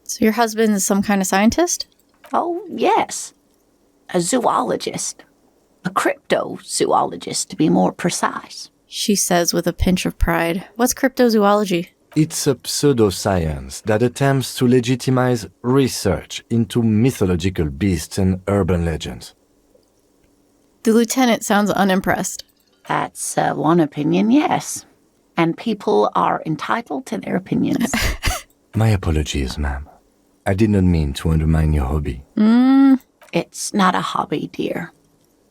So your husband is some kind of scientist? Oh, yes. A zoologist. A cryptozoologist, to be more precise. She says with a pinch of pride. What's cryptozoology? It's a pseudoscience that attempts to legitimize research into mythological beasts and urban legends. The lieutenant sounds unimpressed. That's one opinion, yes. And people are entitled to their opinions. My apologies, ma'am. I did not mean to undermine your hobby. It's not a hobby, dear.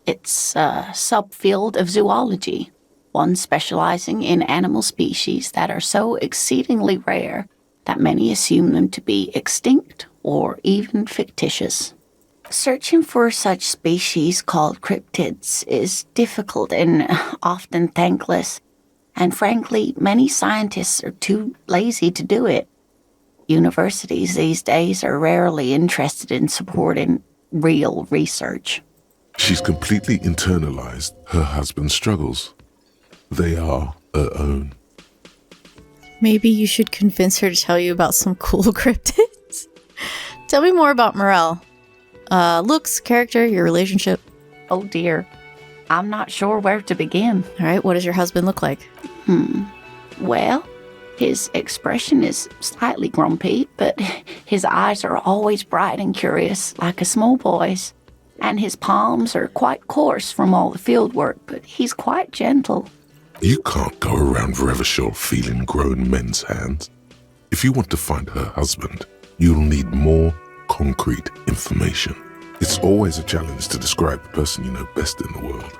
It's a subfield of zoology, one specializing in animal species that are so exceedingly rare that many assume them to be extinct or even fictitious. Searching for such species called cryptids is difficult and often thankless, and frankly, many scientists are too lazy to do it. Universities these days are rarely interested in supporting real research. She's completely internalized her husband's struggles. They are her own. Maybe you should convince her to tell you about some cool cryptids. Tell me more about Morel. Looks, character, your relationship. Oh dear, I'm not sure where to begin. All right, what does your husband look like? Well, his expression is slightly grumpy, but his eyes are always bright and curious, like a small boy's. And his palms are quite coarse from all the field work, but he's quite gentle. You can't go around Revachol feeling grown men's hands. If you want to find her husband, you'll need more concrete information. It's always a challenge to describe the person you know best in the world.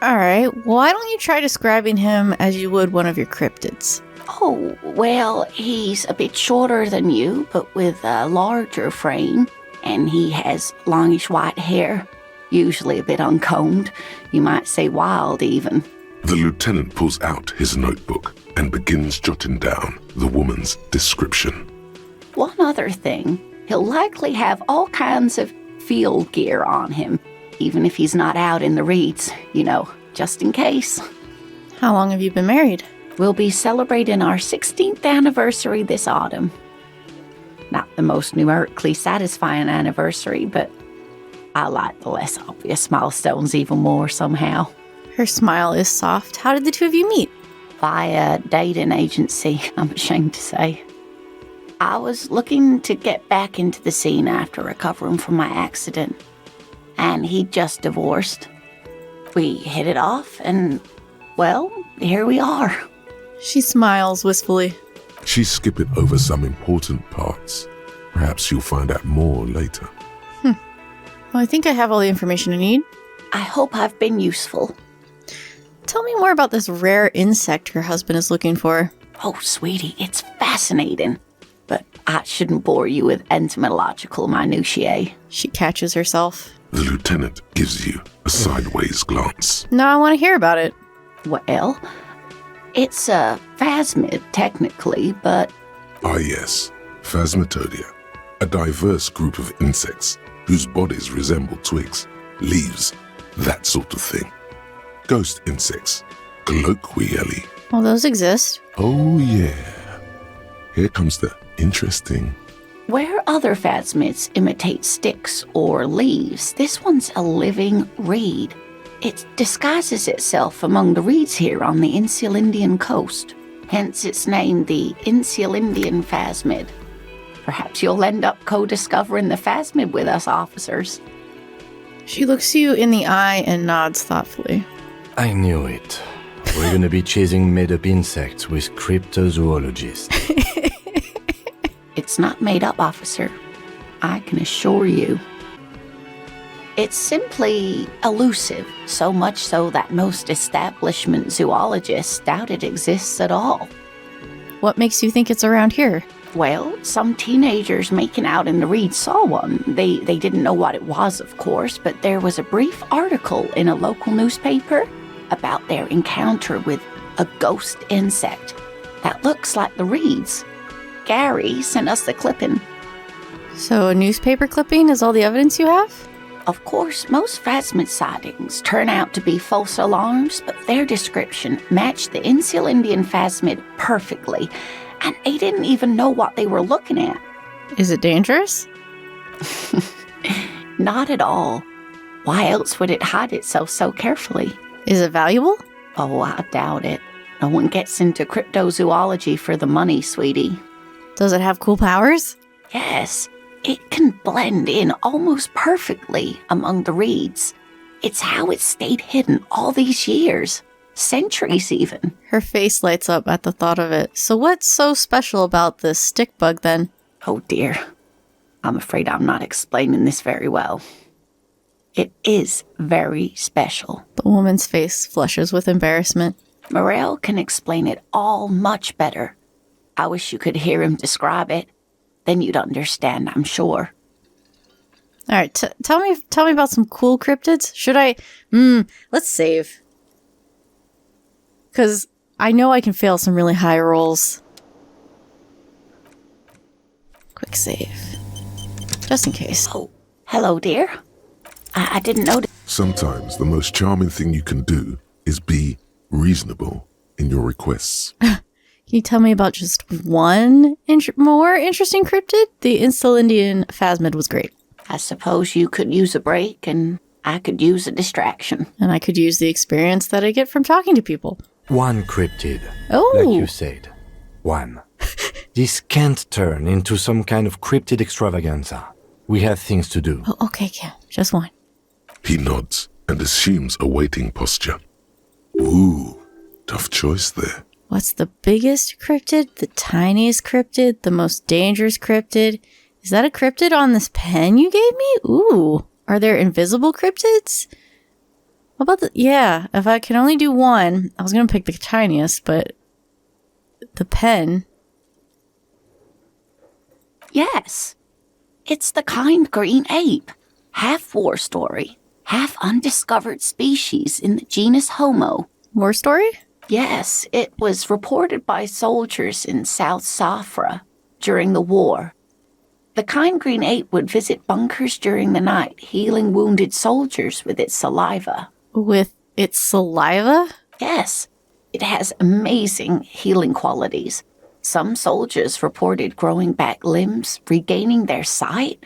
All right, why don't you try describing him as you would one of your cryptids? Oh, well, he's a bit shorter than you, but with a larger frame, and he has longish white hair, usually a bit uncombed. You might say wild, even. The lieutenant pulls out his notebook and begins jotting down the woman's description. One other thing, he'll likely have all kinds of field gear on him, even if he's not out in the reeds, just in case. How long have you been married? We'll be celebrating our 16th anniversary this autumn. Not the most numerically satisfying anniversary, but I like the less obvious milestones even more somehow. Her smile is soft. How did the two of you meet? Via dating agency, I'm ashamed to say. I was looking to get back into the scene after recovering from my accident, and he'd just divorced. We hit it off, and, well, here we are. She smiles wistfully. She's skipping over some important parts. Perhaps you'll find out more later. Well, I think I have all the information I need. I hope I've been useful. Tell me more about this rare insect your husband is looking for. Oh, sweetie, it's fascinating. But I shouldn't bore you with entomological minutiae. She catches herself. The lieutenant gives you a sideways glance. No, I want to hear about it. Well, it's a phasmid, technically, but... Ah yes, Phasmatodia, a diverse group of insects whose bodies resemble twigs, leaves, that sort of thing. Ghost insects, colloquially. Well, those exist. Oh yeah. Here comes the interesting. Where other phasmids imitate sticks or leaves, this one's a living reed. It disguises itself among the reeds here on the Insulindian coast. Hence its name, the Insulindian Phasmid. Perhaps you'll end up co-discovering the Phasmid with us officers. She looks you in the eye and nods thoughtfully. I knew it. We're gonna be chasing made-up insects with cryptozoologists. It's not made up, officer. I can assure you. It's simply elusive, so much so that most establishment zoologists doubt it exists at all. What makes you think it's around here? Well, some teenagers making out in the reeds saw one. They didn't know what it was, of course, but there was a brief article in a local newspaper about their encounter with a ghost insect that looks like the reeds. Gary sent us the clipping. So a newspaper clipping is all the evidence you have? Of course, most phasmid sightings turn out to be false alarms, but their description matched the Insulindian Phasmid perfectly, and they didn't even know what they were looking at. Is it dangerous? Not at all. Why else would it hide itself so carefully? Is it valuable? Oh, I doubt it. No one gets into cryptozoology for the money, sweetie. Does it have cool powers? Yes, it can blend in almost perfectly among the reeds. It's how it stayed hidden all these years. Centuries, even. Her face lights up at the thought of it. So what's so special about this stick bug, then? Oh, dear. I'm afraid I'm not explaining this very well. It is very special. The woman's face flushes with embarrassment. Morel can explain it all much better. I wish you could hear him describe it. Then you'd understand, I'm sure. All right, tell me about some cool cryptids. Should I? Let's save. Because I know I can fail some really high rolls. Quick save. Just in case. Oh, hello, dear. I didn't notice. Sometimes the most charming thing you can do is be reasonable in your requests. Can you tell me about just one more interesting cryptid? The Insulindian Phasmid was great. I suppose you could use a break, and I could use a distraction. And I could use the experience that I get from talking to people. One cryptid, Oh! like you said. One. This can't turn into some kind of cryptid extravaganza. We have things to do. Oh, okay, Kim. Just one. He nods and assumes a waiting posture. Ooh, tough choice there. What's the biggest cryptid? The tiniest cryptid? The most dangerous cryptid? Is that a cryptid on this pen you gave me? Ooh. Are there invisible cryptids? What about the... Yeah, if I can only do one, I was going to pick the tiniest, but... The pen... Yes. It's the kind green ape. Half war story, half undiscovered species in the genus Homo. War story? Yes, it was reported by soldiers in South Safra during the war. The kind green ape would visit bunkers during the night, healing wounded soldiers with its saliva. With its saliva? Yes, it has amazing healing qualities. Some soldiers reported growing back limbs, regaining their sight.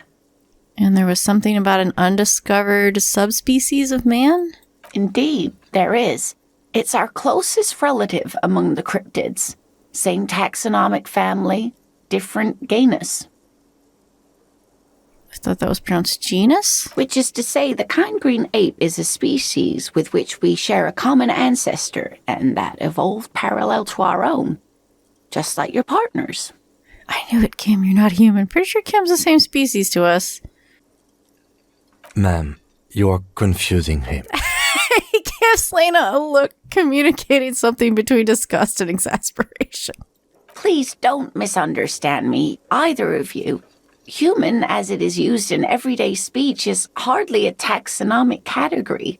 And there was something about an undiscovered subspecies of man? Indeed, there is. It's our closest relative among the cryptids. Same taxonomic family, different genus. I thought that was pronounced genus? Which is to say, the kind green ape is a species with which we share a common ancestor and that evolved parallel to our own. Just like your partners. I knew it, Kim. You're not human. Pretty sure Kim's the same species to us. Ma'am, you're confusing him. He gives Lena a look communicating something between disgust and exasperation. Please don't misunderstand me, either of you. Human, as it is used in everyday speech, is hardly a taxonomic category.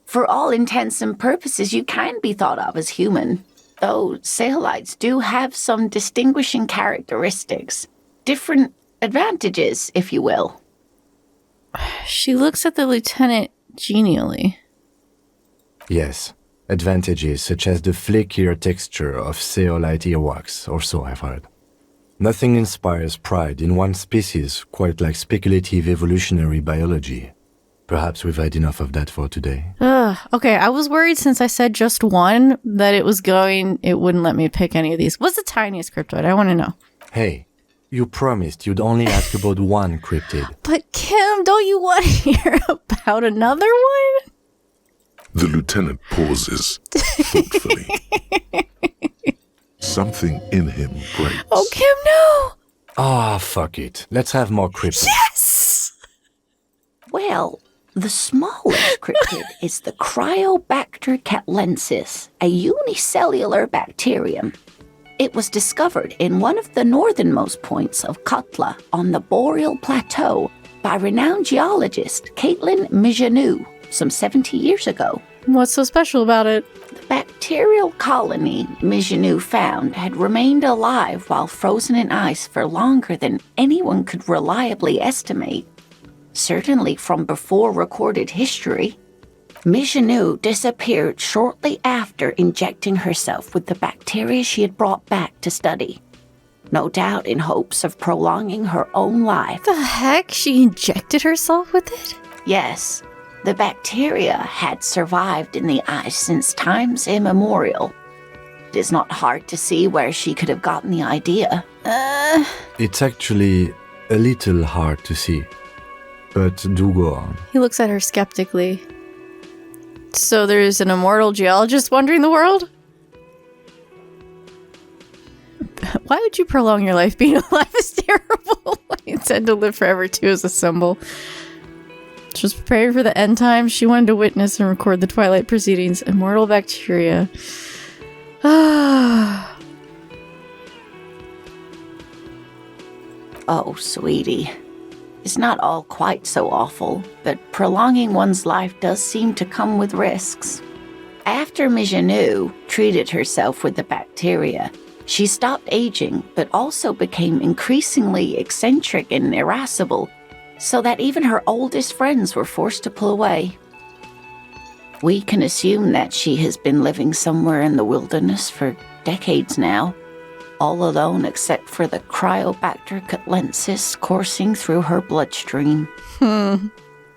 For all intents and purposes, you can be thought of as human, though Saheelites do have some distinguishing characteristics. Different advantages, if you will. She looks at the lieutenant genially. Yes, advantages such as the flakier texture of Saheelite earwax, or so I've heard. Nothing inspires pride in one species quite like speculative evolutionary biology. Perhaps we've had enough of that for today. Okay, I was worried since I said just one that it wouldn't let me pick any of these. What's the tiniest cryptoid? I want to know. Hey, you promised you'd only ask about one cryptid. But Kim, don't you want to hear about another one? The lieutenant pauses thoughtfully. Something in him breaks. Oh, Kim, no! Ah, fuck it. Let's have more cryptids. Yes! Well, the smallest cryptid is the Cryobacter Catalensis, a unicellular bacterium. It was discovered in one of the northernmost points of Katla on the Boreal Plateau by renowned geologist Caitlin Mijanou some 70 years ago. What's so special about it? The bacterial colony Mijanou found had remained alive while frozen in ice for longer than anyone could reliably estimate. Certainly from before recorded history. Mijanou disappeared shortly after injecting herself with the bacteria she had brought back to study. no doubt in hopes of prolonging her own life. The heck? She injected herself with it? Yes, the bacteria had survived in the ice since times immemorial. It is not hard to see where she could have gotten the idea. It's actually a little hard to see. But do go on. He looks at her skeptically. So there's an immortal geologist wandering the world? Why would you prolong your life? Being alive is terrible. I intend to live forever too is a symbol. She was preparing for the end times. She wanted to witness and record the twilight proceedings. Immortal bacteria. Oh, sweetie. It's not all quite so awful, but prolonging one's life does seem to come with risks. After Mijanou treated herself with the bacteria, she stopped aging, but also became increasingly eccentric and irascible, so that even her oldest friends were forced to pull away. We can assume that she has been living somewhere in the wilderness for decades now, all alone except for the Cryobacter Catalensis coursing through her bloodstream. Are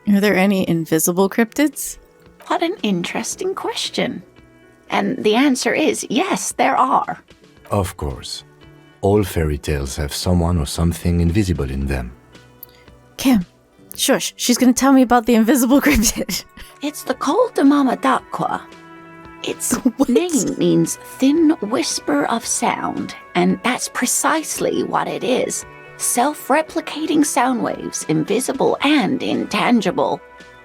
there any invisible cryptids? What an interesting question. And the answer is yes, there are. Of course. All fairy tales have someone or something invisible in them. Kim, shush. She's gonna tell me about the invisible cryptid. It's the Col de Mama d'Aqua. Its name means thin whisper of sound, and that's precisely what it is. Self-replicating sound waves, invisible and intangible.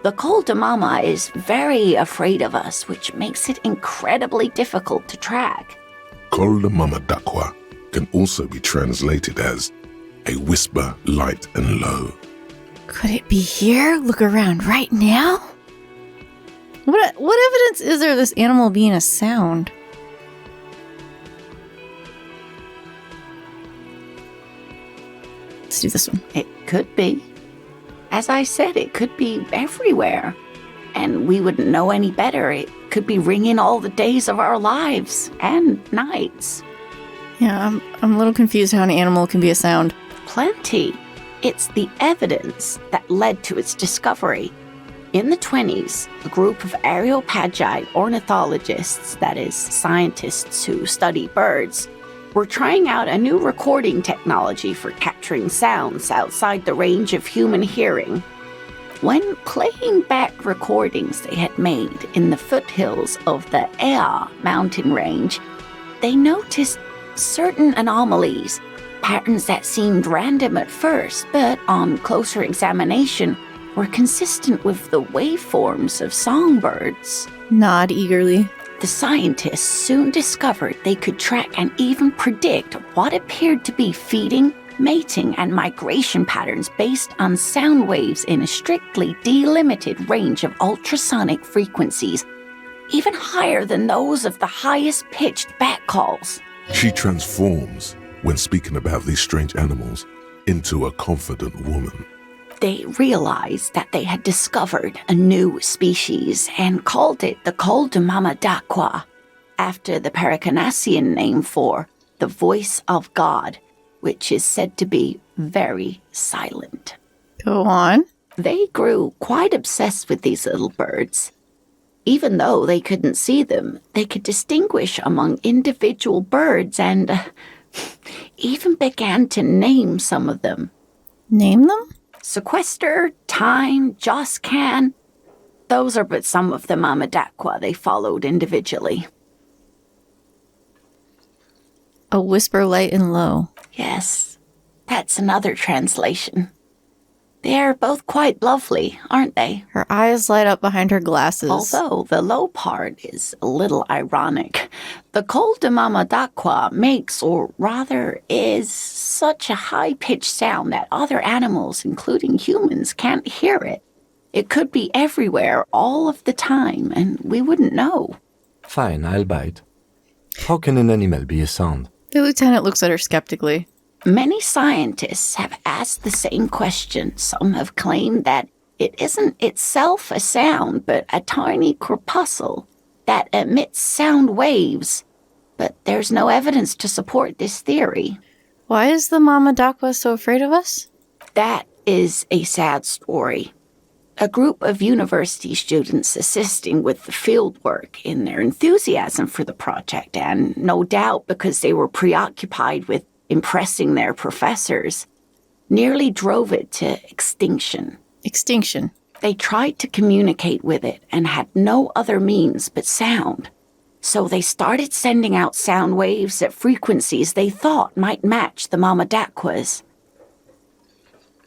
The Col de Mama is very afraid of us, which makes it incredibly difficult to track. Col de Mama d'Aqua can also be translated as a whisper light and low. Could it be here? Look around right now? What evidence is there of this animal being a sound? Let's do this one. It could be. As I said, it could be everywhere. And we wouldn't know any better. It could be ringing all the days of our lives and nights. Yeah, I'm a little confused how an animal can be a sound. Plenty. It's the evidence that led to its discovery. In the 1920s, a group of areopagi ornithologists, that is, scientists who study birds, were trying out a new recording technology for capturing sounds outside the range of human hearing. When playing back recordings they had made in the foothills of the Ea mountain range, they noticed certain anomalies, patterns that seemed random at first, but on closer examination were consistent with the waveforms of songbirds. Nod eagerly. The scientists soon discovered they could track and even predict what appeared to be feeding, mating, and migration patterns based on sound waves in a strictly delimited range of ultrasonic frequencies, even higher than those of the highest-pitched bat calls. She transforms, when speaking about these strange animals, into a confident woman. They realized that they had discovered a new species and called it the Col de Mama d'Aqua, after the Paracanassian name for the voice of God, which is said to be very silent. Go on. They grew quite obsessed with these little birds. Even though they couldn't see them, they could distinguish among individual birds and even began to name some of them. Name them? Sequester, Time, Joscan. Those are but some of the Mama d'Aqua they followed individually. A whisper light and low. Yes, that's another translation. They're both quite lovely, aren't they? Her eyes light up behind her glasses. Although the low part is a little ironic. The Col de Mama d'Aqua makes, or rather is, such a high-pitched sound that other animals, including humans, can't hear it. It could be everywhere all of the time, and we wouldn't know. Fine, I'll bite. How can an animal be a sound? The lieutenant looks at her skeptically. Many scientists have asked the same question. Some have claimed that it isn't itself a sound, but a tiny corpuscle that emits sound waves. But there's no evidence to support this theory. Why is the Mama Dakwa so afraid of us? That is a sad story. A group of university students assisting with the fieldwork in their enthusiasm for the project, and no doubt because they were preoccupied with impressing their professors, nearly drove it to extinction. Extinction. They tried to communicate with it and had no other means but sound. So they started sending out sound waves at frequencies they thought might match the Mama Dakwas.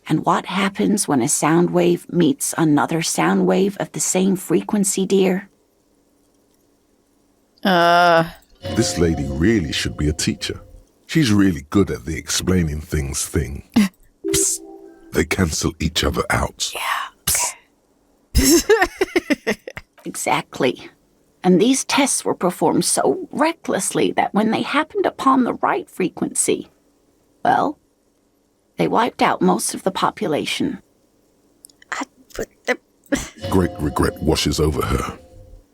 And what happens when a sound wave meets another sound wave of the same frequency, dear? This lady really should be a teacher. She's really good at the explaining things thing. Psst. They cancel each other out. Exactly. And these tests were performed so recklessly that when they happened upon the right frequency, well, they wiped out most of the population. Great regret washes over her.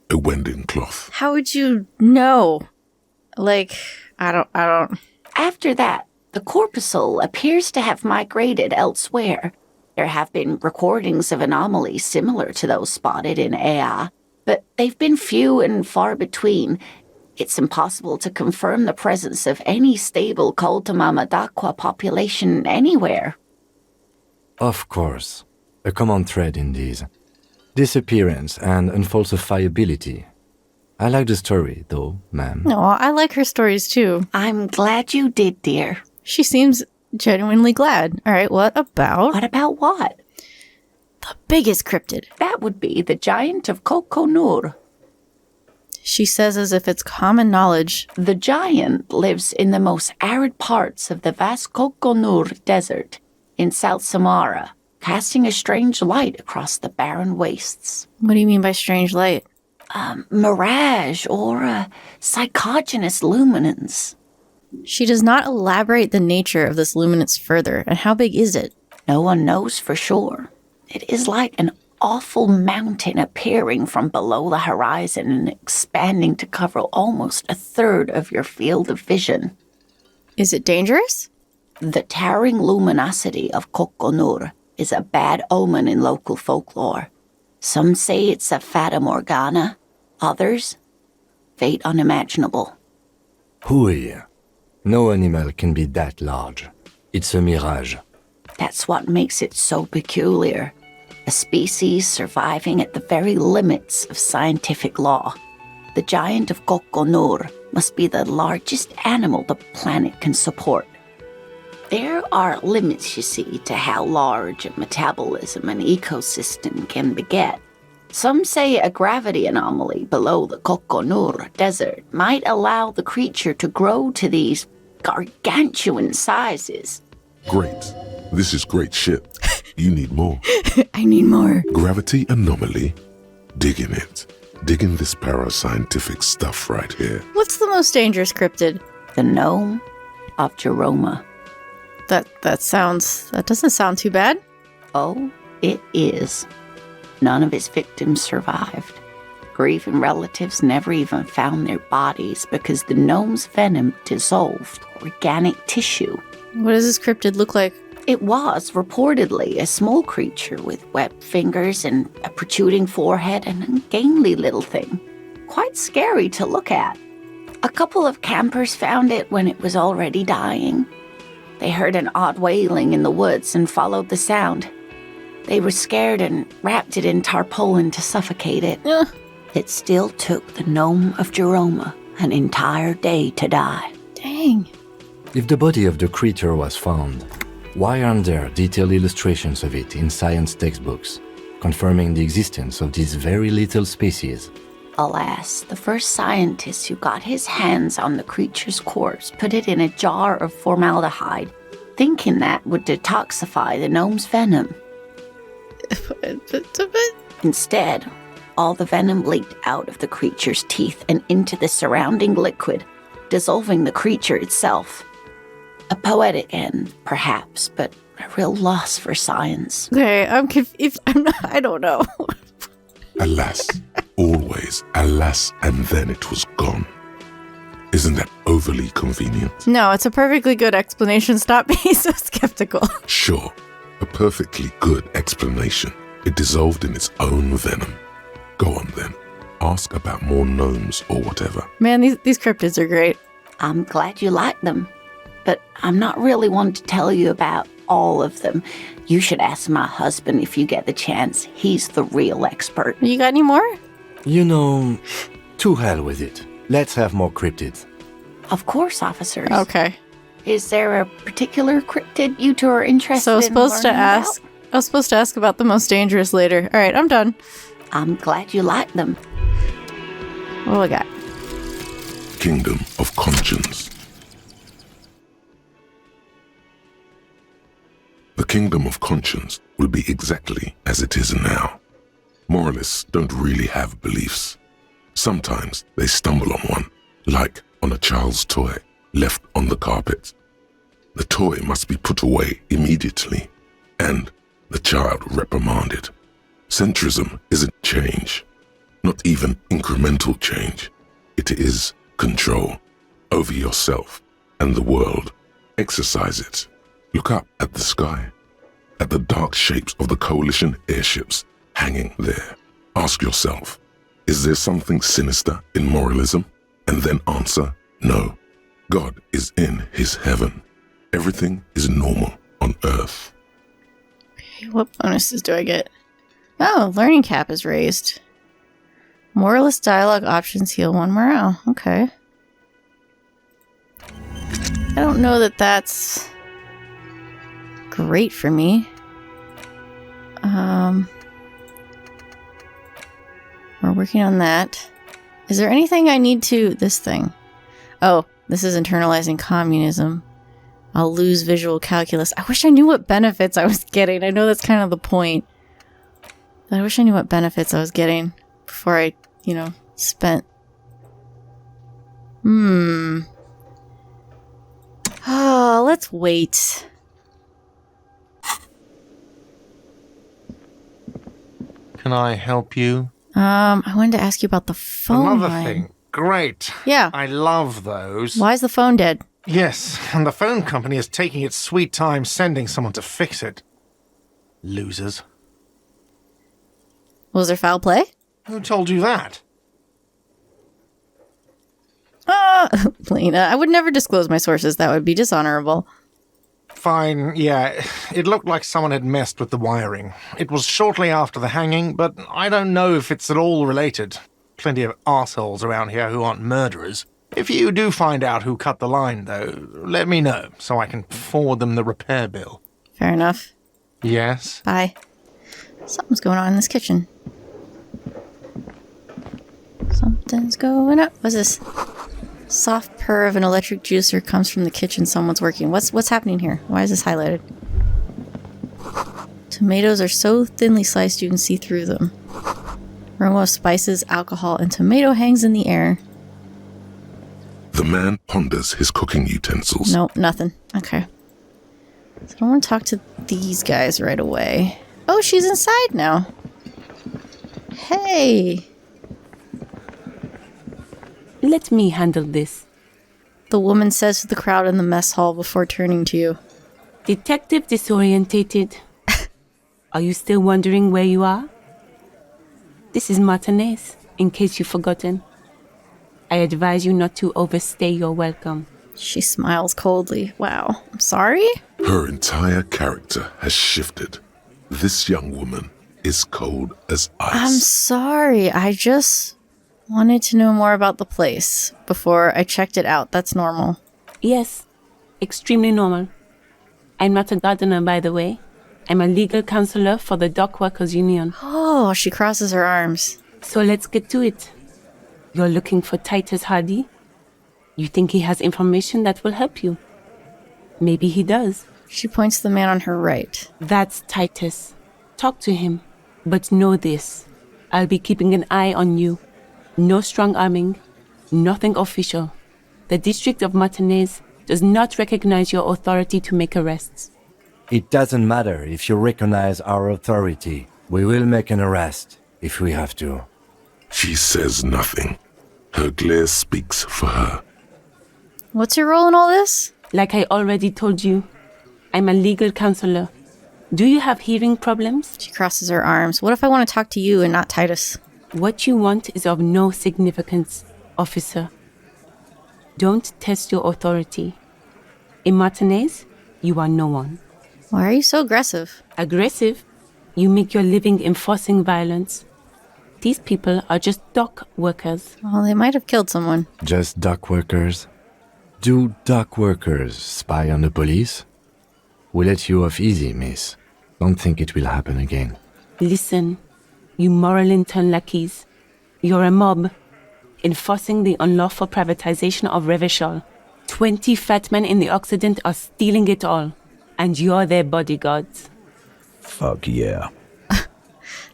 A wending cloth. How would you know? Like, I don't... After that, the corpuscle appears to have migrated elsewhere. There have been recordings of anomalies similar to those spotted in Ea, but they've been few and far between. It's impossible to confirm the presence of any stable Kulta Mama Dakwa population anywhere. Of course. A common thread in these. Disappearance and unfalsifiability. I like the story, though, ma'am. No, I like her stories too. I'm glad you did, dear. She seems genuinely glad. All right, what about? What about what? The biggest cryptid. That would be the giant of Kokonur. She says as if it's common knowledge. The giant lives in the most arid parts of the vast Kokonur Desert in South Samara, casting a strange light across the barren wastes. What do you mean by strange light? Mirage or psychogenous luminance. She does not elaborate the nature of this luminance further, and how big is it? No one knows for sure. It is like an awful mountain appearing from below the horizon and expanding to cover almost a third of your field of vision. Is it dangerous? The towering luminosity of Kokonur is a bad omen in local folklore. Some say it's a fata morgana, others, fate unimaginable. Hui. No animal can be that large. It's a mirage. That's what makes it so peculiar. A species surviving at the very limits of scientific law. The giant of Kokonur must be the largest animal the planet can support. There are limits, you see, to how large a metabolism an ecosystem can beget. Some say a gravity anomaly below the Kokonur Desert might allow the creature to grow to these gargantuan sizes. Great. This is great shit. You need more. I need more. Gravity anomaly? Digging it. Digging this parascientific stuff right here. What's the most dangerous cryptid? The gnome of Jeroma. That doesn't sound too bad. Oh, it is. None of his victims survived. Grieving relatives never even found their bodies because the gnome's venom dissolved organic tissue. What does this cryptid look like? It was reportedly a small creature with webbed fingers and a protruding forehead and an ungainly little thing. Quite scary to look at. A couple of campers found it when it was already dying. They heard an odd wailing in the woods and followed the sound. They were scared and wrapped it in tarpaulin to suffocate it. It still took the gnome of Jeroma an entire day to die. Dang. If the body of the creature was found, why aren't there detailed illustrations of it in science textbooks, confirming the existence of this very little species? Alas, the first scientist who got his hands on the creature's corpse put it in a jar of formaldehyde, thinking that would detoxify the gnome's venom. Instead, all the venom leaked out of the creature's teeth and into the surrounding liquid, dissolving the creature itself. A poetic end, perhaps, but a real loss for science. Okay, I'm confused. I don't know. Alas, always, alas, and then it was gone. Isn't that overly convenient? No, it's a perfectly good explanation. Stop being so skeptical. Sure, a perfectly good explanation. It dissolved in its own venom. Go on then. Ask about more gnomes or whatever. Man, these cryptids are great. I'm glad you like them, but I'm not really one to tell you about all of them. You should ask my husband if you get the chance. He's the real expert. You got any more? You know, to hell with it. Let's have more cryptids. Of course, officers. Okay. Is there a particular cryptid you two are interested So I was in supposed to learning ask. about? I was supposed to ask about the most dangerous later. All right, I'm done. I'm glad you like them. What do I got? Kingdom of Conscience. The Kingdom of Conscience will be exactly as it is now. Moralists don't really have beliefs. Sometimes they stumble on one, like on a child's toy left on the carpet. The toy must be put away immediately, and the child reprimanded. Centrism isn't change, not even incremental change. It is control over yourself and the world. Exercise it. Look up at the sky, at the dark shapes of the coalition airships hanging there. Ask yourself, is there something sinister in moralism? And then answer, no. God is in his heaven. Everything is normal on earth. Okay, what bonuses do I get? Oh, learning cap is raised. Moralist dialogue options heal 1 morale. Okay. I don't know that that's great for me. We're working on that. Is there anything I need to... This thing. Oh, this is internalizing communism. I'll lose visual calculus. I wish I knew what benefits I was getting. I know that's kind of the point. But I wish I knew what benefits I was getting before I, spent... Oh, let's wait. Can I help you? I wanted to ask you about the phone Another line. thing. Great. Yeah. I love those. Why is the phone dead? Yes, and the phone company is taking its sweet time sending someone to fix it. Losers. Was there foul play? Who told you that? Lena, I would never disclose my sources. That would be dishonorable. Fine, yeah. It looked like someone had messed with the wiring. It was shortly after the hanging, but I don't know if it's at all related. Plenty of arseholes around here who aren't murderers. If you do find out who cut the line, though, let me know, so I can forward them the repair bill. Fair enough. Yes? Bye. Something's going on in this kitchen. Something's going up. What's this? Soft purr of an electric juicer comes from the kitchen. Someone's working. What's happening here? Why is this highlighted? Tomatoes are so thinly sliced you can see through them. Aroma of spices, alcohol, and tomato hangs in the air. The man ponders his cooking utensils. Nope, nothing. Okay. So I don't want to talk to these guys right away. Oh, she's inside now. Hey. Let me handle this. The woman says to the crowd in the mess hall before turning to you. Detective disorientated. Are you still wondering where you are? This is Martinez, in case you've forgotten. I advise you not to overstay your welcome. She smiles coldly. Wow. I'm sorry? Her entire character has shifted. This young woman is cold as ice. I'm sorry. I just wanted to know more about the place before I checked it out. That's normal. Yes, extremely normal. I'm not a gardener, by the way. I'm a legal counselor for the Dock Workers Union. Oh, she crosses her arms. So let's get to it. You're looking for Titus Hardy? You think he has information that will help you? Maybe he does. She points to the man on her right. That's Titus. Talk to him. But know this. I'll be keeping an eye on you. No strong arming. Nothing official. The District of Martinez does not recognize your authority to make arrests. It doesn't matter if you recognize our authority. We will make an arrest, if we have to. She says nothing. Her glare speaks for her. What's your role in all this? Like I already told you, I'm a legal counselor. Do you have hearing problems? She crosses her arms. What if I want to talk to you and not Titus? What you want is of no significance, officer. Don't test your authority. In Martinez, you are no one. Why are you so aggressive? Aggressive? You make your living enforcing violence. These people are just dock workers. Well, they might have killed someone. Just dock workers? Do dock workers spy on the police? We let you off easy, miss. Don't think it will happen again. Listen, you moral intern lackeys. You're a mob, enforcing the unlawful privatization of Revachol. 20 fat men in the Occident are stealing it all, and you're their bodyguards. Fuck yeah.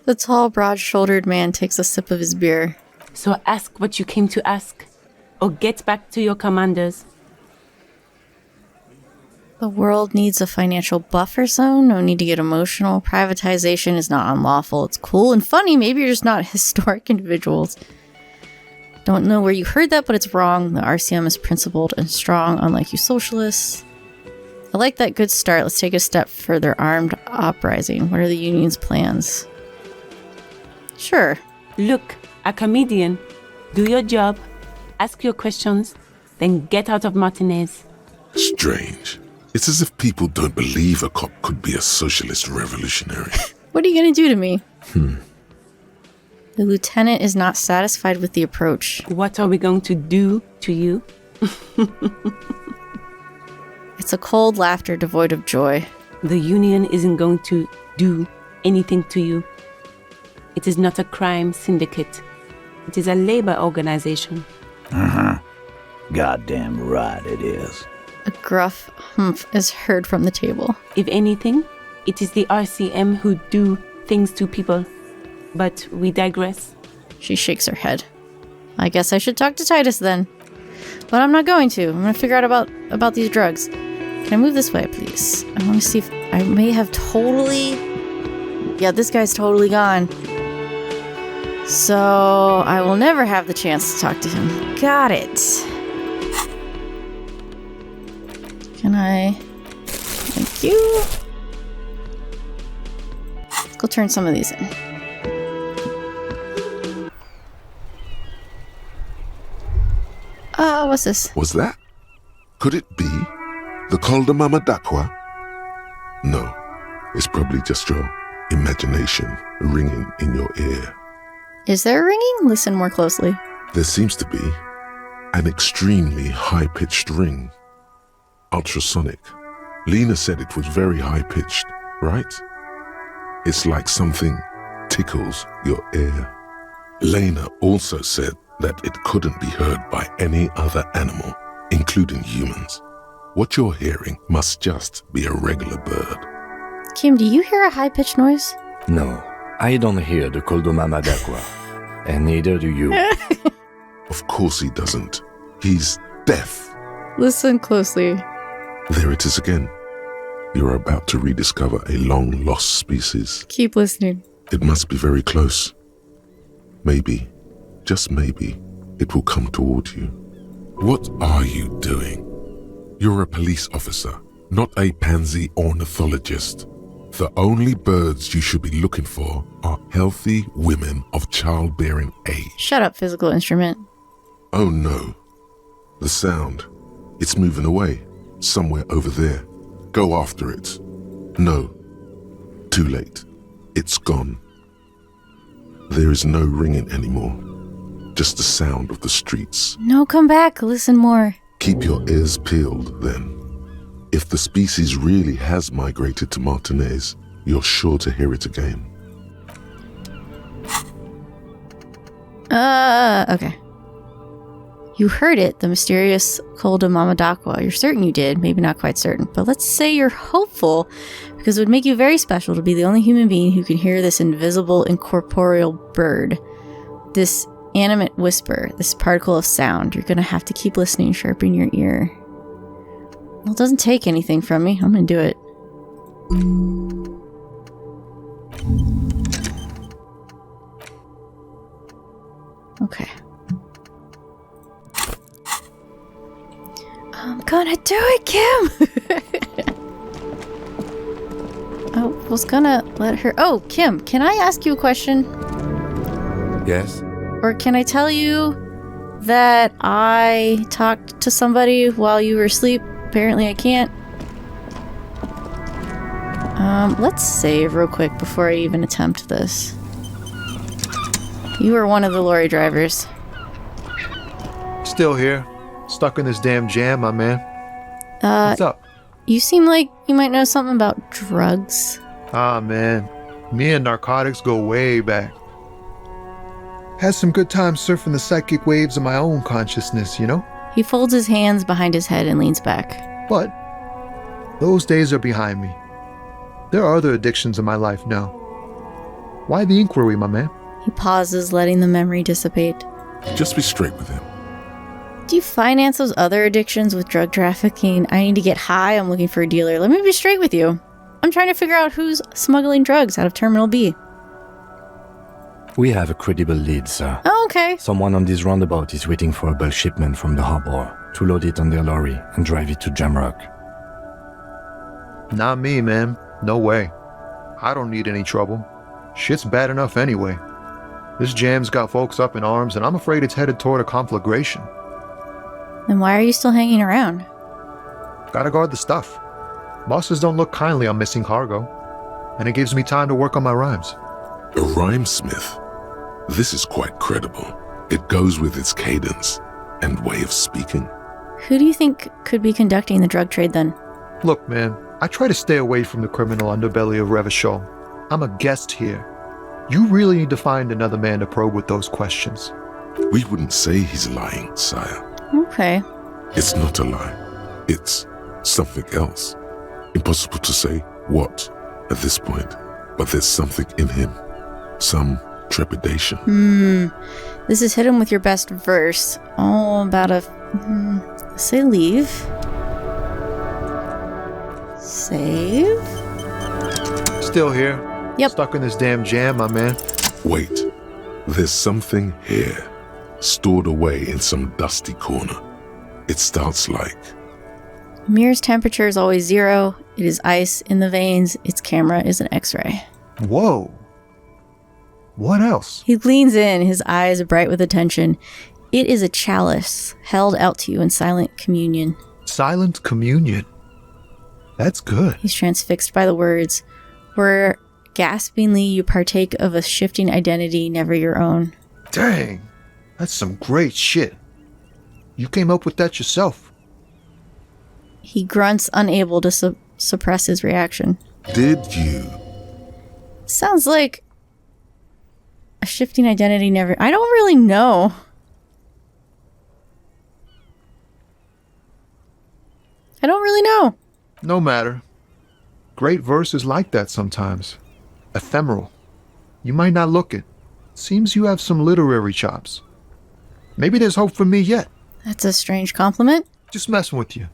The tall, broad-shouldered man takes a sip of his beer. So ask what you came to ask, or get back to your commanders. The world needs a financial buffer zone. No need to get emotional. Privatization is not unlawful. It's cool and funny. Maybe you're just not historic individuals. Don't know where you heard that, but it's wrong. The RCM is principled and strong, unlike you socialists. I like that good start. Let's take a step further. Armed uprising. What are the union's plans? Sure. Look, a comedian. Do your job, ask your questions, then get out of Martinez. Strange. It's as if people don't believe a cop could be a socialist revolutionary. What are you going to do to me? The lieutenant is not satisfied with the approach. What are we going to do to you? It's a cold laughter devoid of joy. The union isn't going to do anything to you. It is not a crime syndicate. It is a labor organization. Goddamn right it is. A gruff humph is heard from the table. If anything, it is the RCM who do things to people. But we digress. She shakes her head. I guess I should talk to Titus then. But I'm not going to. I'm going to figure out about these drugs. Can I move this way, please? I want to see if I may have totally... Yeah, this guy's totally gone. So I will never have the chance to talk to him. Got it. Can I... Thank you. Let's go turn some of these in. What's this? Was that? Could it be the Coldamama Dakwa? No, it's probably just your imagination ringing in your ear. Is there a ringing? Listen more closely. There seems to be an extremely high-pitched ring. Ultrasonic. Lena said it was very high-pitched, right? It's like something tickles your ear. Lena also said that it couldn't be heard by any other animal, including humans. What you're hearing must just be a regular bird. Kim, do you hear a high-pitched noise? No, I don't hear the Coldomama Dakwa. And neither do you. Of course he doesn't. He's deaf. Listen closely. There it is again. You're about to rediscover a long-lost species. Keep listening. It must be very close. Maybe, just maybe, it will come toward you. What are you doing? You're a police officer, not a pansy ornithologist. The only birds you should be looking for are healthy women of childbearing age. Shut up, physical instrument. Oh no. The sound. It's moving away. Somewhere over there. Go after it. No. Too late. It's gone. There is no ringing anymore. Just the sound of the streets. No, come back. Listen more. Keep your ears peeled, then. If the species really has migrated to Martinez, you're sure to hear it again. Okay. You heard it, the mysterious Coldamama Dakwa. You're certain you did, maybe not quite certain, but let's say you're hopeful, because it would make you very special to be the only human being who can hear this invisible, incorporeal bird. This animate whisper, this particle of sound. You're gonna have to keep listening, sharpen your ear. Well, it doesn't take anything from me. I'm gonna do it. Okay. gonna do it, Kim! I was gonna let her... Oh, Kim, can I ask you a question? Yes? Or can I tell you that I talked to somebody while you were asleep? Apparently I can't. Let's save real quick before I even attempt this. You are one of the lorry drivers. Still here. Stuck in this damn jam, my man. What's up? You seem like you might know something about drugs. Ah, man. Me and narcotics go way back. Had some good times surfing the psychic waves of my own consciousness, you know? He folds his hands behind his head and leans back. But those days are behind me. There are other addictions in my life now. Why the inquiry, my man? He pauses, letting the memory dissipate. Just be straight with him. Do you finance those other addictions with drug trafficking? I need to get high. I'm looking for a dealer. Let me be straight with you. I'm trying to figure out who's smuggling drugs out of Terminal B. We have a credible lead, sir. Oh, okay. Someone on this roundabout is waiting for a bulk shipment from the harbor to load it on their lorry and drive it to Jamrock. Not me, man. No way. I don't need any trouble. Shit's bad enough anyway. This jam's got folks up in arms, and I'm afraid it's headed toward a conflagration. Then why are you still hanging around? Gotta guard the stuff. Bosses don't look kindly on missing cargo, and it gives me time to work on my rhymes. A rhymesmith? This is quite credible. It goes with its cadence and way of speaking. Who do you think could be conducting the drug trade then? Look, man, I try to stay away from the criminal underbelly of Revachol. I'm a guest here. You really need to find another man to probe with those questions. We wouldn't say he's lying, sire. Okay. It's not a lie. It's something else. Impossible to say what at this point, but there's something in him. Some trepidation. This is hit him with your best verse. Oh, about a... say leave. Save? Still here. Yep. Stuck in this damn jam, my man. Wait, there's something here, stored away in some dusty corner. It starts like... Mir's temperature is always 0. It is ice in the veins. Its camera is an X-ray. Whoa. What else? He leans in, his eyes bright with attention. It is a chalice held out to you in silent communion. Silent communion. That's good. He's transfixed by the words, where gaspingly you partake of a shifting identity never your own. Dang. That's some great shit. You came up with that yourself. He grunts, unable to suppress his reaction. Did you? Sounds like a shifting identity never... I don't really know. I don't really know. No matter. Great verse is like that sometimes. Ephemeral. You might not look it. Seems you have some literary chops. Maybe there's hope for me yet. That's a strange compliment. Just messing with you.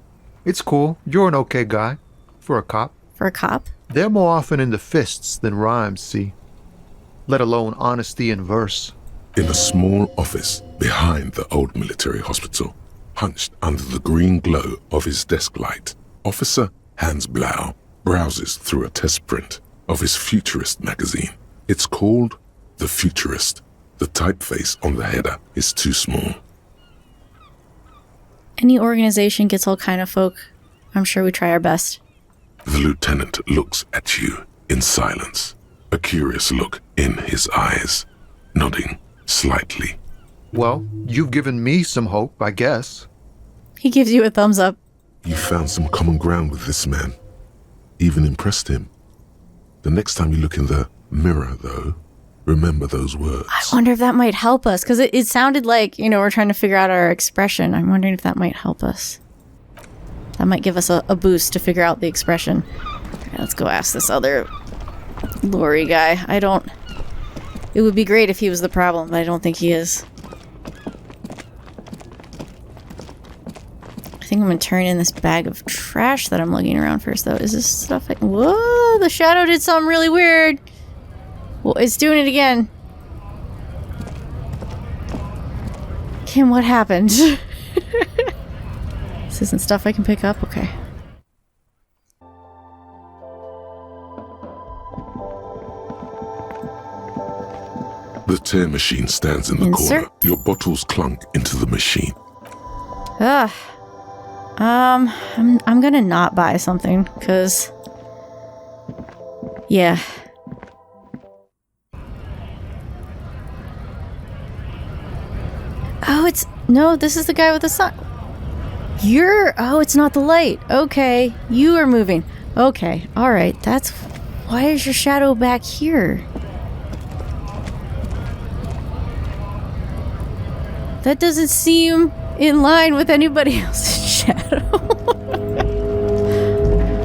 It's cool. You're an okay guy. For a cop. For a cop? They're more often into fists than rhymes, see? Let alone honesty in verse. In a small office behind the old military hospital, hunched under the green glow of his desk light, Officer Hans Blau browses through a test print of his Futurist magazine. It's called The Futurist. The typeface on the header is too small. Any organization gets all kind of folk. I'm sure we try our best. The lieutenant looks at you in silence, a curious look in his eyes, nodding slightly. Well, you've given me some hope, I guess. He gives you a thumbs up. You found some common ground with this man. Even impressed him. The next time you look in the mirror, though, remember those words. I wonder if that might help us, because it sounded like, we're trying to figure out our expression. I'm wondering if that might help us. That might give us a boost to figure out the expression. Right, let's go ask this other Lorry guy. It would be great if he was the problem, but I don't think he is. I think I'm gonna turn in this bag of trash that I'm lugging around first, though. Is this stuff whoa, the shadow did something really weird. Well, it's doing it again. Kim, what happened? Is This isn't stuff I can pick up? Okay. The tear machine stands in the Insert. corner. Your bottles clunk into the machine. Ugh. I'm gonna not buy something, cause... Yeah. Oh, it's... No, this is the guy with the sun. You're... Oh, it's not the light. Okay. You are moving. Okay. Alright. That's... Why is your shadow back here? That doesn't seem in line with anybody else's shadow.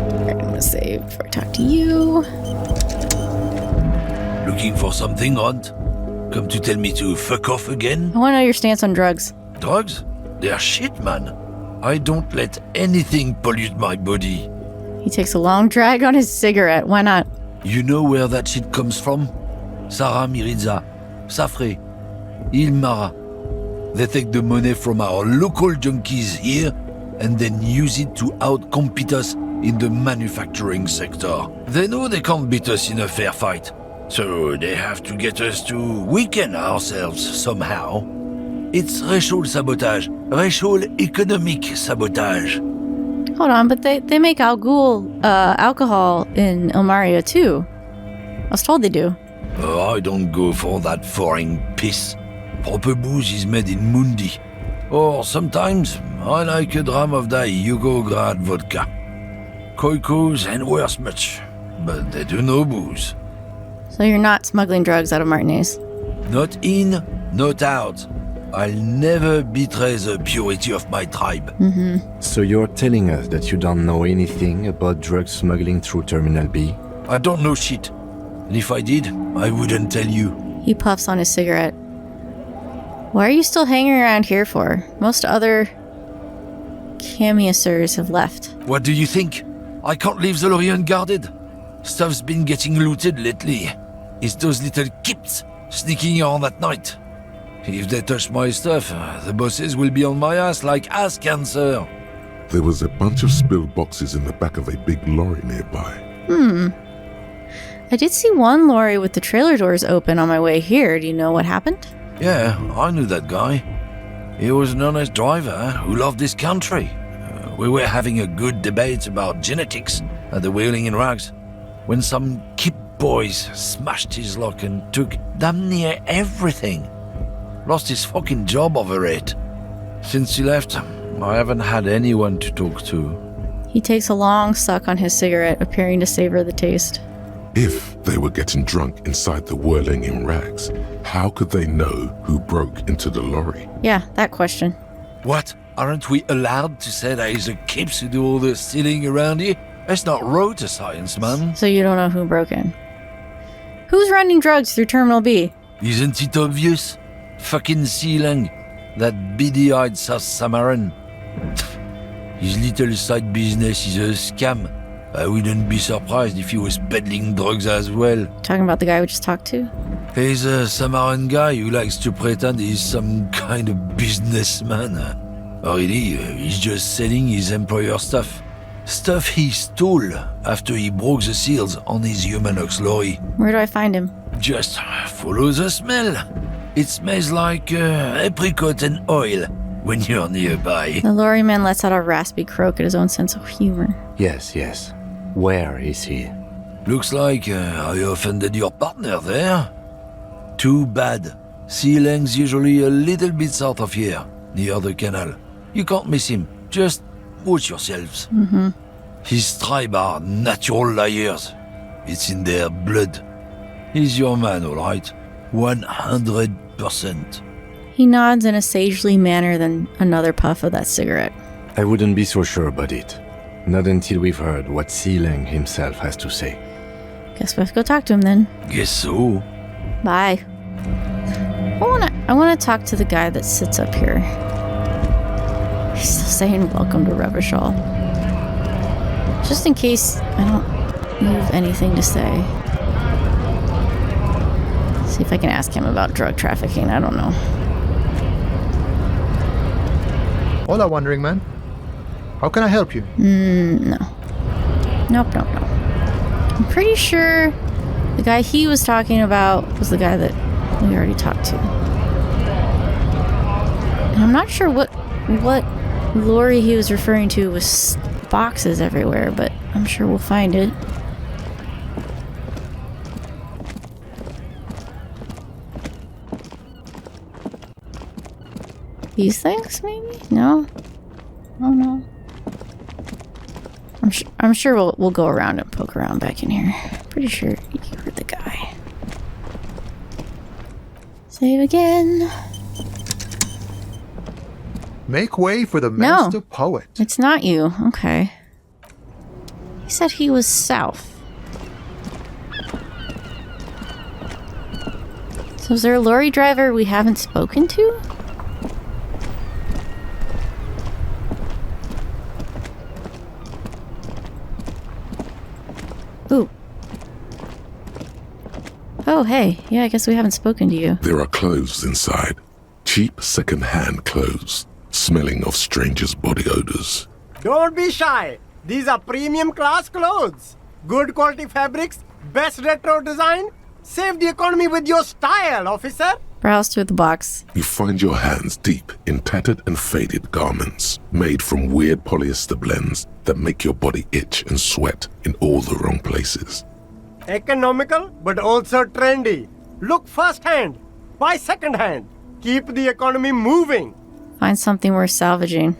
Alright, I'm gonna save before I talk to you. Looking for something, Hunt? Come to tell me to fuck off again? I wanna know your stance on drugs. Drugs? They're shit, man. I don't let anything pollute my body. He takes a long drag on his cigarette. Why not? You know where that shit comes from? Sarah Miriza, Safre, Ilmara. They take the money from our local junkies here and then use it to outcompete us in the manufacturing sector. They know they can't beat us in a fair fight, so they have to get us to weaken ourselves somehow. It's racial sabotage, racial economic sabotage. Hold on, but they make alcohol in Ilmaria too. I was told they do. Oh, I don't go for that foreign piss. Proper booze is made in Mundi. Or sometimes, I like a dram of that Yugograd vodka. Koikos and worse much, but they do no booze. So you're not smuggling drugs out of Martinez? Not in, not out. I'll never betray the purity of my tribe. So you're telling us that you don't know anything about drug smuggling through Terminal B? I don't know shit. And if I did, I wouldn't tell you. He puffs on his cigarette. Why are you still hanging around here for? Most other camiasers have left. What do you think? I can't leave the Lorry unguarded. Stuff's been getting looted lately. It's those little kips sneaking on at night. If they touch my stuff, the bosses will be on my ass like ass cancer. There was a bunch of spilled boxes in the back of a big lorry nearby. I did see one lorry with the trailer doors open on my way here. Do you know what happened? Yeah, I knew that guy. He was an honest driver who loved this country. We were having a good debate about genetics at the Wheeling in Rags when some kip boys smashed his luck and took damn near everything. Lost his fucking job over it. Since he left, I haven't had anyone to talk to. He takes a long suck on his cigarette, appearing to savor the taste. If they were getting drunk inside the Whirling in Rags, how could they know who broke into the lorry? Yeah, that question. What? Aren't we allowed to say that he's a kips who do all the stealing around here? That's not road to science, man. So you don't know who broke in. Who's running drugs through Terminal B? Isn't it obvious? Fucking Sealang, that beady-eyed South Samaran. His little side business is a scam. I wouldn't be surprised if he was peddling drugs as well. Talking about the guy we just talked to? He's a Samaran guy who likes to pretend he's some kind of businessman. Or really, he's just selling his employer stuff. Stuff he stole after he broke the seals on his Humanox lorry. Where do I find him? Just follow the smell. It smells like apricot and oil when you're nearby. The lorry man lets out a raspy croak at his own sense of humor. Yes. Where is he? Looks like I offended your partner there. Too bad. Sealang's usually a little bit south of here, near the canal. You can't miss him. Just watch yourselves. His tribe are natural liars. It's in their blood. He's your man, all right. 100%. He nods in a sagely manner, then another puff of that cigarette. I wouldn't be so sure about it. Not until we've heard what Sealang himself has to say. Guess we have to go talk to him then. Guess so. Bye. I wanna talk to the guy that sits up here. He's still saying welcome to Revachol. Just in case I don't have anything to say. See if I can ask him about drug trafficking. I don't know. Hola, Wandering Man. How can I help you? No. Nope. I'm pretty sure the guy he was talking about was the guy that we already talked to. And I'm not sure what Lorry he was referring to was boxes everywhere, but I'm sure we'll find it. These things, maybe? No? Oh, no. I'm sure we'll go around and poke around back in here. Pretty sure you were the guy. Save again. Make way for the master poet. It's not you. Okay. He said he was south. So is there a lorry driver we haven't spoken to? Ooh. Oh, hey. Yeah, I guess we haven't spoken to you. There are clothes inside. Cheap second-hand clothes, smelling of strangers' body odors. Don't be shy. These are premium class clothes. Good quality fabrics, best retro design. Save the economy with your style, officer. Browse through the box. You find your hands deep in tattered and faded garments made from weird polyester blends that make your body itch and sweat in all the wrong places. Economical, but also trendy. Look firsthand, buy secondhand. Keep the economy moving. Find something worth salvaging.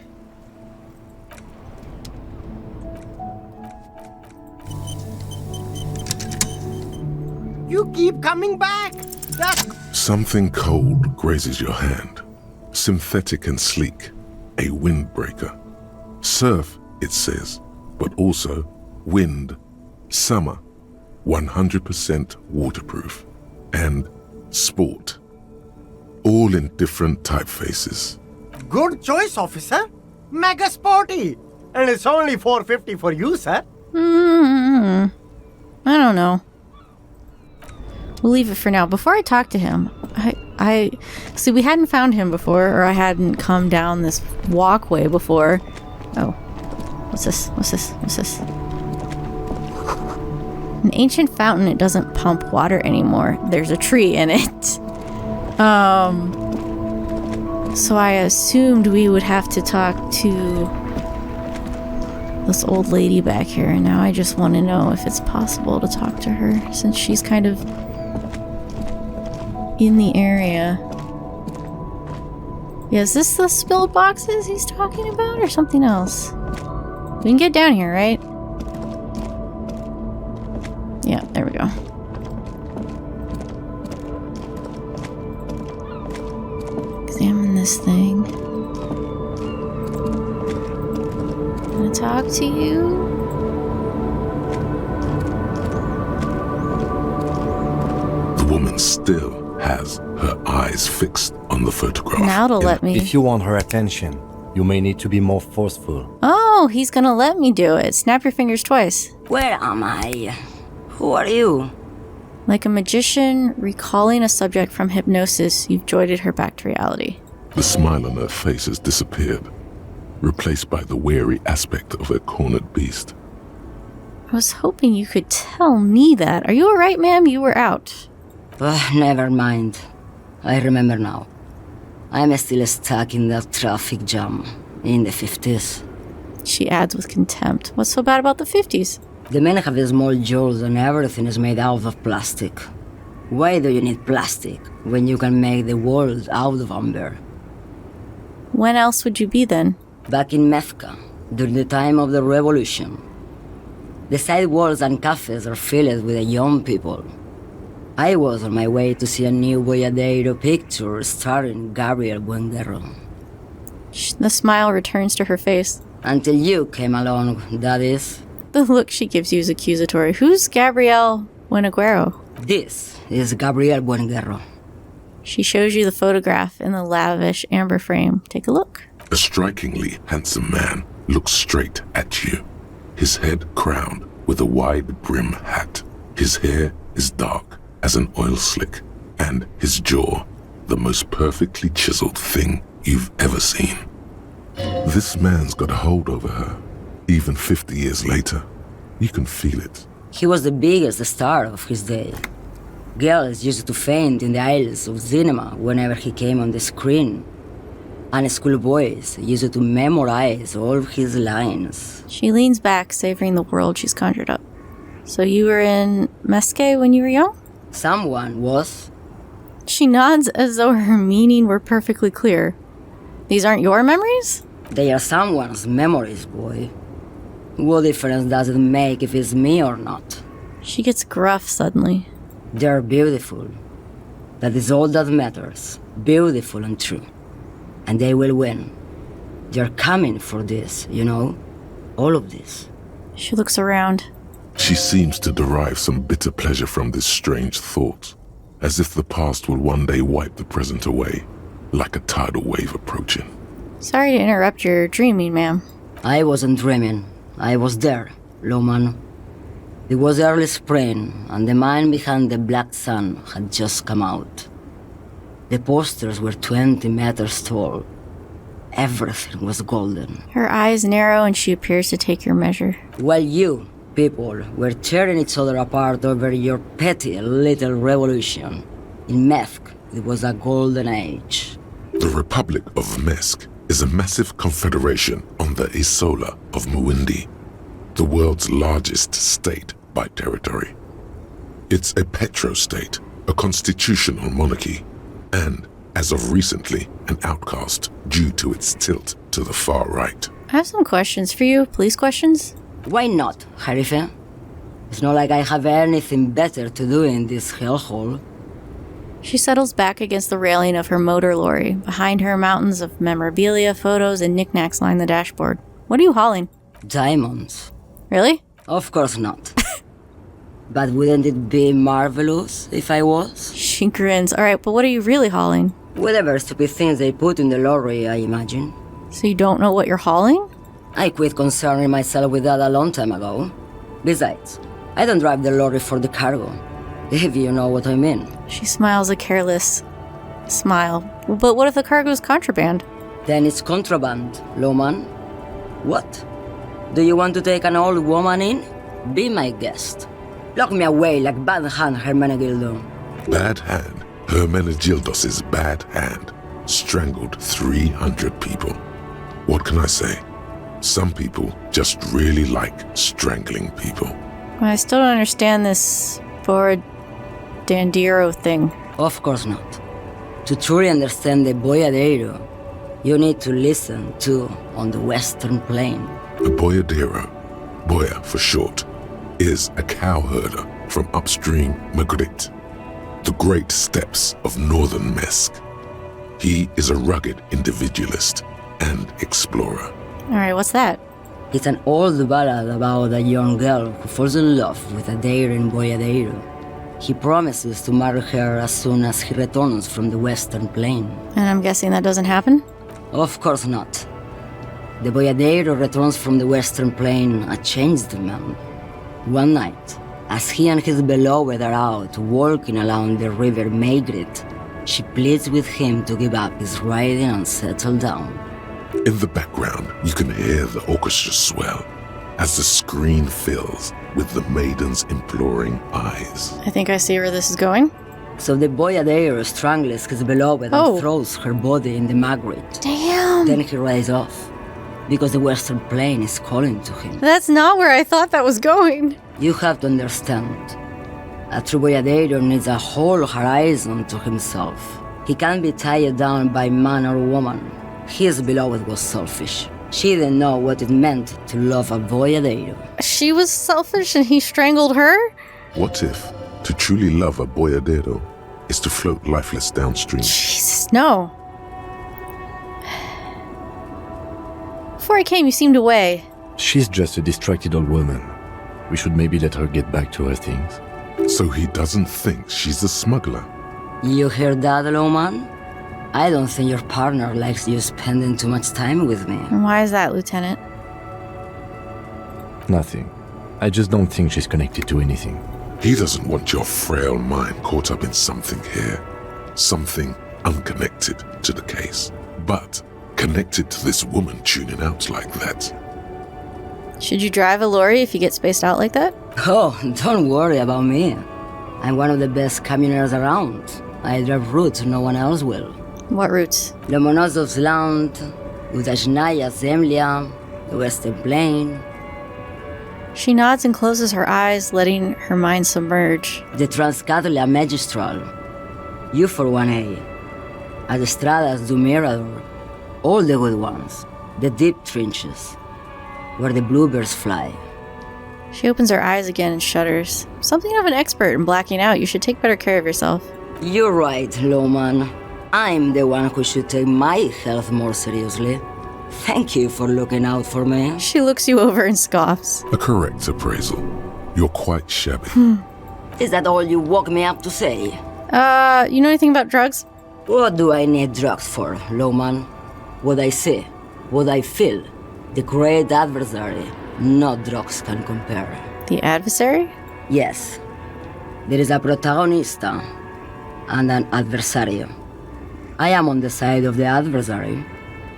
You keep coming back. That's... Something cold grazes your hand. Synthetic and sleek. A windbreaker. Surf, it says, but also wind, summer, 100% waterproof, and sport. All in different typefaces. Good choice, officer. Mega sporty. And it's only $4.50 for you, sir. I don't know. We'll leave it for now. Before I talk to him, I see we hadn't found him before, or I hadn't come down this walkway before. Oh. What's this? An ancient fountain. It doesn't pump water anymore. There's a tree in it. So I assumed we would have to talk to this old lady back here, and now I just want to know if it's possible to talk to her, since she's kind of in the area. Yeah, is this the spilled boxes he's talking about, or something else? We can get down here, right? Yeah, there we go. Examine this thing. Can I talk to you? The woman still has her eyes fixed on the photograph. Now to let me. If you want her attention, you may need to be more forceful. Oh, he's gonna let me do it. Snap your fingers twice. Where am I? Who are you? Like a magician recalling a subject from hypnosis, you've joined her back to reality. The smile on her face has disappeared, replaced by the wary aspect of a cornered beast. I was hoping you could tell me that. Are you alright, ma'am? You were out. Never mind. I remember now. I'm still stuck in that traffic jam in the 50s. She adds with contempt. What's so bad about the 50s? The men have the small jaws and everything is made out of plastic. Why do you need plastic when you can make the world out of amber? When else would you be then? Back in Mecca, during the time of the revolution. The sidewalks and cafes are filled with the young people. I was on my way to see a new Boyadero picture starring Gabriel Buenguerro. The smile returns to her face. Until you came along, that is. The look she gives you is accusatory. Who's Gabriel Buenguerro? This is Gabriel Buenguerro. She shows you the photograph in the lavish amber frame. Take a look. A strikingly handsome man looks straight at you, his head crowned with a wide brim hat. His hair is dark as an oil slick, and his jaw the most perfectly chiseled thing you've ever seen. This man's got a hold over her. Even 50 years later, you can feel it. He was the biggest star of his day. Girls used to faint in the aisles of cinema whenever he came on the screen. And schoolboys used to memorize all his lines. She leans back, savoring the world she's conjured up. So you were in Mesque when you were young? Someone was. She nods as though her meaning were perfectly clear. These aren't your memories? They are someone's memories, boy. What difference does it make if it's me or not? She gets gruff suddenly. They're beautiful. That is all that matters. Beautiful and true. And they will win. They're coming for this, you know? All of this. She looks around. She seems to derive some bitter pleasure from this strange thought, as if the past will one day wipe the present away, like a tidal wave approaching. Sorry to interrupt your dreaming, ma'am. I wasn't dreaming. I was there, Lowman. It was early spring, and the mine behind the black sun had just come out. The posters were 20 meters tall. Everything was golden. Her eyes narrow and she appears to take your measure. While you, people, were tearing each other apart over your petty little revolution, in Methk, it was a golden age. The Republic of Mesk is a massive confederation on the Isola of Muindi, the world's largest state by territory. It's a petrostate, a constitutional monarchy, and, as of recently, an outcast due to its tilt to the far right. I have some questions for you. Police questions? Why not, Harife? It's not like I have anything better to do in this hellhole. She settles back against the railing of her motor lorry. Behind her, mountains of memorabilia, photos, and knickknacks line the dashboard. What are you hauling? Diamonds. Really? Of course not. But wouldn't it be marvelous if I was? She grins. Alright, but what are you really hauling? Whatever stupid things they put in the lorry, I imagine. So you don't know what you're hauling? I quit concerning myself with that a long time ago. Besides, I don't drive the lorry for the cargo, if you know what I mean. She smiles a careless smile. But what if the cargo is contraband? Then it's contraband, Lowman. What? Do you want to take an old woman in? Be my guest. Lock me away like Bad Hand Hermenegildo. Bad Hand, Hermenegildos' bad hand, strangled 300 people. What can I say? Some people just really like strangling people. I still don't understand this Dandiro thing. Of course not. To truly understand the boyadero, you need to listen to On the Western Plain. A boyadero, boya for short, is a cowherder from upstream Magritte, the great steppes of northern Mesk. He is a rugged individualist and explorer. Alright, what's that? It's an old ballad about a young girl who falls in love with a daring boyadero. He promises to marry her as soon as he returns from the Western Plain. And I'm guessing that doesn't happen? Of course not. The boyadero returns from the Western Plain a changed man. One night, as he and his beloved are out walking along the river Magritte, she pleads with him to give up his riding and settle down. In the background, you can hear the orchestra swell as the screen fills with the maiden's imploring eyes. I think I see where this is going. So the boyadero strangles his beloved and throws her body in the Magritte. Damn! Then he rides off, because the Western Plain is calling to him. That's not where I thought that was going. You have to understand. A true boyadero needs a whole horizon to himself. He can't be tied down by man or woman. His beloved was selfish. She didn't know what it meant to love a boyadero. She was selfish and he strangled her? What if to truly love a boyadero is to float lifeless downstream? Jesus, no. Before I came, you seemed away. She's just a distracted old woman. We should maybe let her get back to her things. So he doesn't think she's a smuggler. You hear that, Lowman? I don't think your partner likes you spending too much time with me. And why is that, Lieutenant? Nothing. I just don't think she's connected to anything. He doesn't want your frail mind caught up in something here. Something unconnected to the case. But connected to this woman tuning out like that. Should you drive a lorry if you get spaced out like that? Oh, don't worry about me. I'm one of the best camioners around. I drive routes no one else will. What routes? Lomonosov's Land, Udajnaya Zemlya, the Western Plain, She nods and closes her eyes, letting her mind submerge. the Transcatalia Magistral, U41A, Adestradas du Mirador, all the good ones, the deep trenches, where the bluebirds fly. She opens her eyes again and shudders. Something of an expert in blacking out. You should take better care of yourself. You're right, Lowman. I'm the one who should take my health more seriously. Thank you for looking out for me. She looks you over and scoffs. A correct appraisal. You're quite shabby. Is that all you woke me up to say? You know anything about drugs? What do I need drugs for, Lowman? What I see, what I feel, the great adversary, no drugs can compare. The adversary? Yes, there is a protagonista and an adversario. I am on the side of the adversary.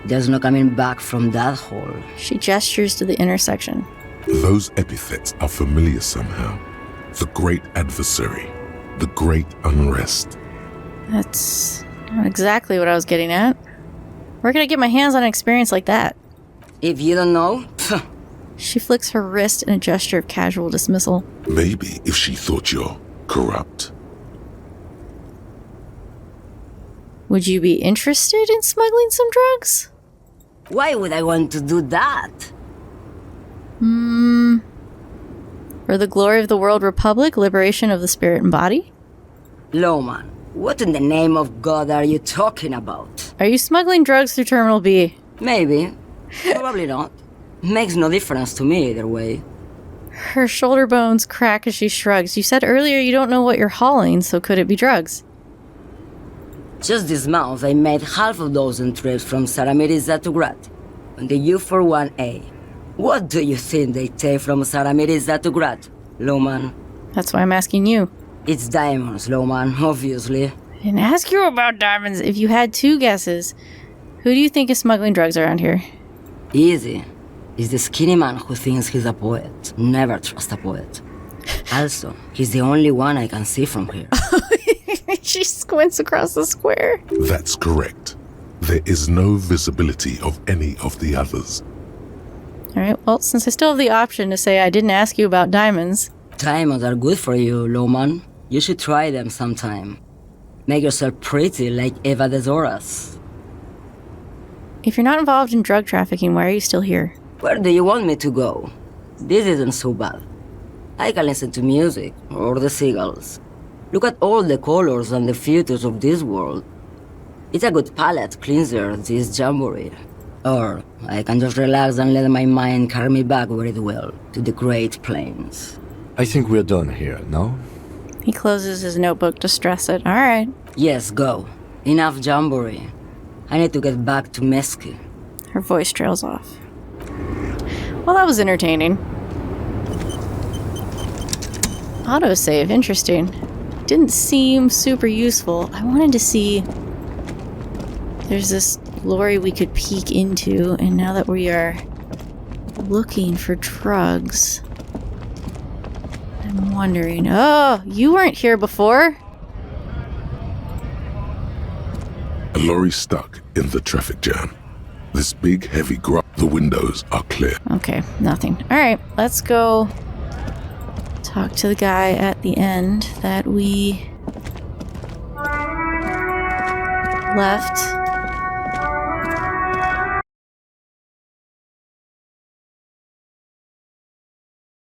There's no coming back from that hole. She gestures to the intersection. Those epithets are familiar somehow. The great adversary, the great unrest. That's not exactly what I was getting at. Where can I get my hands on an experience like that? If you don't know, She flicks her wrist in a gesture of casual dismissal. Maybe if she thought you're corrupt. Would you be interested in smuggling some drugs? why would I want to do that? For the glory of the world republic, liberation of the spirit and body? Lowman, what in the name of God are you talking about? Are you smuggling drugs through Terminal B? Maybe. Probably not. Makes no difference to me either way. Her shoulder bones crack as she shrugs. You said earlier you don't know what you're hauling, so could it be drugs? Just this month, I made half a dozen trips from Saramiriza to Grad on the U41A. What do you think they take from Saramiriza to Grad, Lowman? That's why I'm asking you. It's diamonds, Lowman, obviously. I didn't ask you about diamonds. If you had two guesses, who do you think is smuggling drugs around here? Easy. It's the skinny man who thinks he's a poet. Never trust a poet. Also, he's the only one I can see from here. She squints across the square. That's correct. There is no visibility of any of the others. Alright, well, since I still have the option to say I didn't ask you about diamonds. Diamonds are good for you, Lowman. You should try them sometime. Make yourself pretty like Eva de Zoras. If you're not involved in drug trafficking, why are you still here? Where do you want me to go? This isn't so bad. I can listen to music, or the seagulls. Look at all the colors and the features of this world. It's a good palate cleanser, this jamboree. Or I can just relax and let my mind carry me back where it will, to the Great Plains. I think we're done here, no? He closes his notebook to stress it. Alright. Yes, go. Enough jamboree. I need to get back to Mesky. Her voice trails off. Well, that was entertaining. Autosave, interesting. Didn't seem super useful. I wanted to see... There's this lorry we could peek into, and now that we are looking for drugs, I'm wondering... Oh, you weren't here before. A lorry stuck in the traffic jam. This big, heavy the windows are clear. Okay, nothing. Alright, let's go talk to the guy at the end that we left